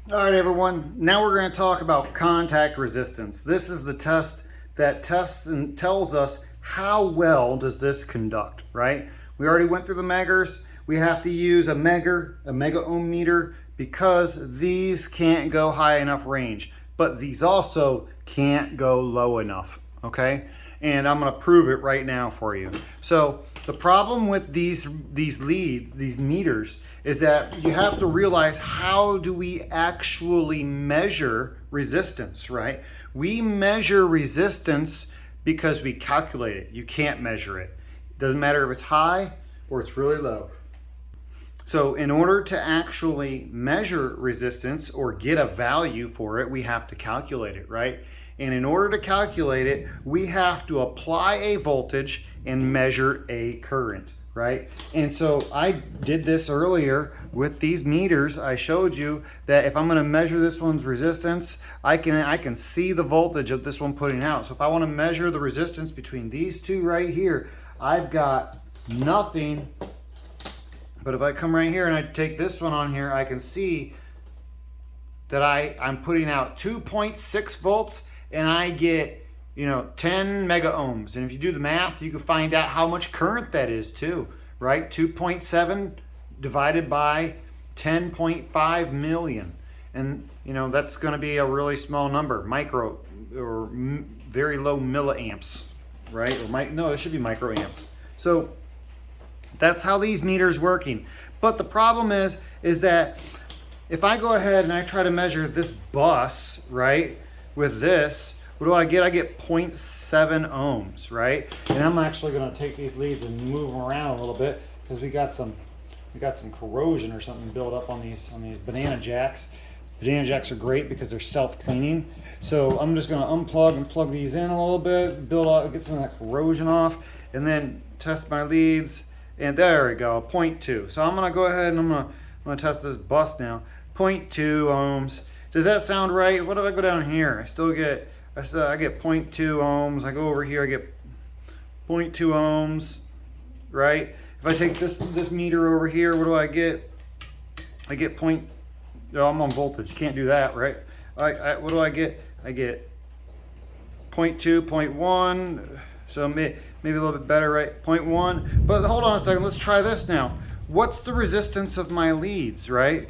All right, everyone. Now we're going to talk about contact resistance. This is the test that tests and tells us how well does this conduct, right? We already went through the megers. We have to use a mega ohm meter because these can't go high enough range, but these also can't go low enough, okay? And I'm going to prove it right now for you. So the problem with these meters is that you have to realize, how do we actually measure resistance, right? We measure resistance because we calculate it. You can't measure it. Doesn't matter if it's high or it's really low. So in order to actually measure resistance or get a value for it, we have to calculate it, right? And in order to calculate it, we have to apply a voltage and measure a current, right? And so I did this earlier with these meters. I showed you that if I'm going to measure this one's resistance, I can see the voltage of this one putting out. So if I want to measure the resistance between these two right here, I've got nothing. But if I come right here and I take this one on here, I can see that I'm putting out 2.6 volts and I get, 10 mega ohms. And if you do the math, you can find out how much current that is too, right? 2.7 divided by 10.5 million. And, that's going to be a really small number, micro or very low milliamps, right? No, it should be microamps. So that's how these meters working. But the problem is that if I go ahead and I try to measure this bus, right, with this, what do I get? I get 0.7 ohms, right? And I'm actually going to take these leads and move them around a little bit because we got some corrosion or something built up on these banana jacks. Banana jacks are great because they're self-cleaning. So I'm just going to unplug and plug these in a little bit, get some of that corrosion off, and then test my leads. And there we go, 0.2. So I'm going to go ahead and I'm going to test this bus now. 0.2 ohms. Does that sound right? What if I go down here? I get 0.2 ohms. I go over here, I get 0.2 ohms, right? If I take this meter over here, what do I get? I get I'm on voltage. Can't do that, right? What do I get? I get 0.2, 0.1. So maybe a little bit better, right? 0.1. But hold on a second. Let's try this now. What's the resistance of my leads, right?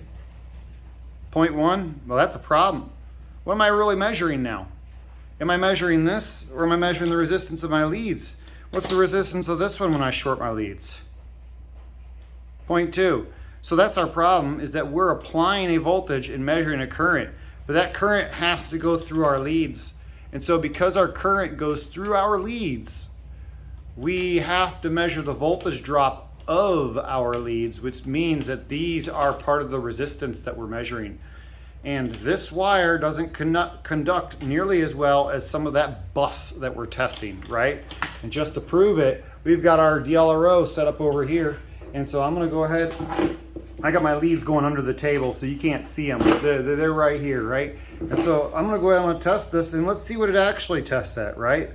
0.1. Well, that's a problem. What am I really measuring now? Am I measuring this, or am I measuring the resistance of my leads? What's the resistance of this one when I short my leads? 0.2. So that's our problem, is that we're applying a voltage and measuring a current. But that current has to go through our leads. And so because our current goes through our leads, we have to measure the voltage drop of our leads, which means that these are part of the resistance that we're measuring. And this wire doesn't conduct nearly as well as some of that bus that we're testing, right? And just to prove it, we've got our DLRO set up over here. And so I'm going to go ahead. I got my leads going under the table, so you can't see them. They're right here, right? And so I'm going to go ahead and I'm going to test this, and let's see what it actually tests at, right?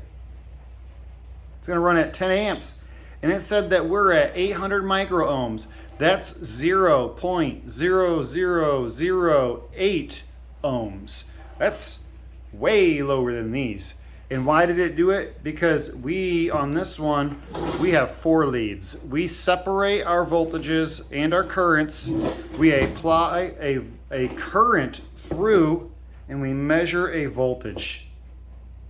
It's going to run at 10 amps. And it said that we're at 800 micro ohms. That's 0.0008 ohms. That's way lower than these. And why did it do it? Because on this one, we have 4 leads. We separate our voltages and our currents. We apply a current through, and we measure a voltage.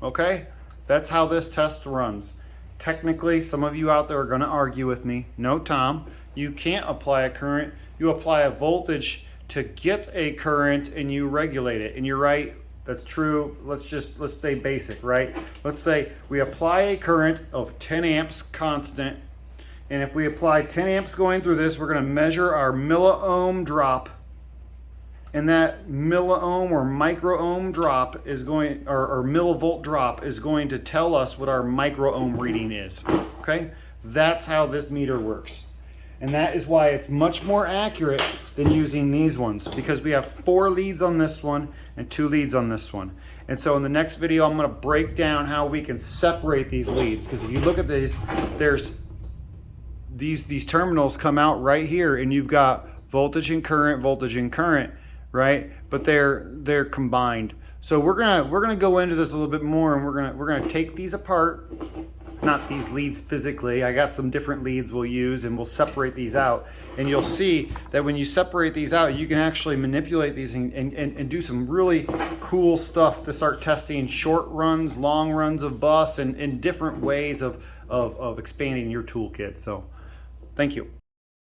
Okay? That's how this test runs. Technically, some of you out there are going to argue with me. No, Tom, you can't apply a current. You apply a voltage to get a current and you regulate it. And you're right, that's true. Let's stay basic, right? Let's say we apply a current of 10 amps constant. And if we apply 10 amps going through this, we're going to measure our milliohm drop. And that milliohm or microohm drop is going, or millivolt drop is going to tell us what our microohm reading is. Okay? That's how this meter works. And that is why it's much more accurate than using these ones, because we have 4 leads on this one and 2 leads on this one. And so in the next video, I'm going to break down how we can separate these leads. Because if you look at these, there's these terminals come out right here, and you've got voltage and current, right? But they're combined. So we're gonna go into this a little bit more, and we're gonna take these apart. Not these leads physically. I got some different leads we'll use, and we'll separate these out. And you'll see that when you separate these out, you can actually manipulate these and do some really cool stuff to start testing short runs, long runs of bus, and different ways of expanding your toolkit. So thank you.